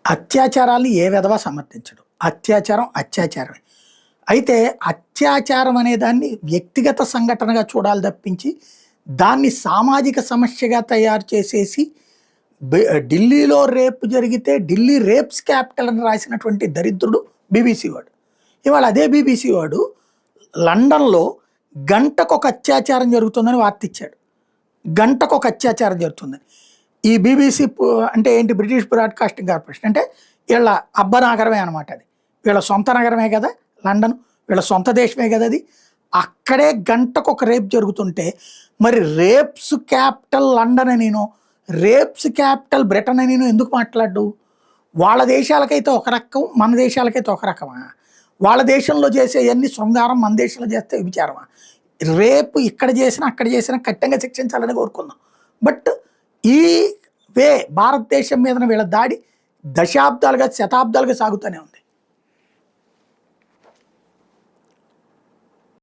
అత్యాచారాన్ని ఏ విధవ సమర్థించడు. అత్యాచారం అత్యాచారమే. అయితే అత్యాచారం అనే దాన్ని వ్యక్తిగత సంఘటనగా చూడాలి తప్పించి, దాన్ని సామాజిక సమస్యగా తయారు చేసేసి ఢిల్లీలో రేప్ జరిగితే ఢిల్లీ రేప్స్ క్యాపిటల్ అని రాసినటువంటి దరిద్రుడు బీబీసీ వాడు. ఇవాళ అదే బీబీసీ వాడు లండన్‌లో గంటకొక అత్యాచారం జరుగుతుందని వార్త ఇచ్చాడు. గంటకొక అత్యాచారం జరుగుతుందని. ఈ బీబీసీ అంటే ఏంటి, బ్రిటిష్ బ్రాడ్కాస్టింగ్ కార్పొరేషన్ అంటే వీళ్ళ అబ్బనగరమే అనమాట అది. వీళ్ళ సొంత నగరమే కదా లండన్, వీళ్ళ సొంత దేశమే కదా అది. అక్కడే గంటకొక రేప్ జరుగుతుంటే మరి రేప్స్ క్యాపిటల్ లండన్ అనినో, రేప్స్ క్యాపిటల్ బ్రిటన్ అనినో ఎందుకు మాట్లాడు? వాళ్ళ దేశాలకైతే ఒక రకం, మన దేశాలకైతే ఒక రకమా? వాళ్ళ దేశంలో చేసేవన్నీ శృంగారం, మన దేశంలో చేస్తే విచారమా? రేపు ఇక్కడ చేసినా అక్కడ చేసినా కఠినంగా శిక్షించాలని కోరుకుందాం. బట్ ఈ భారతదేశం మీద వీళ్ళ దాడి దశాబ్దాలుగా శతాబ్దాలుగా సాగుతూనే ఉంది.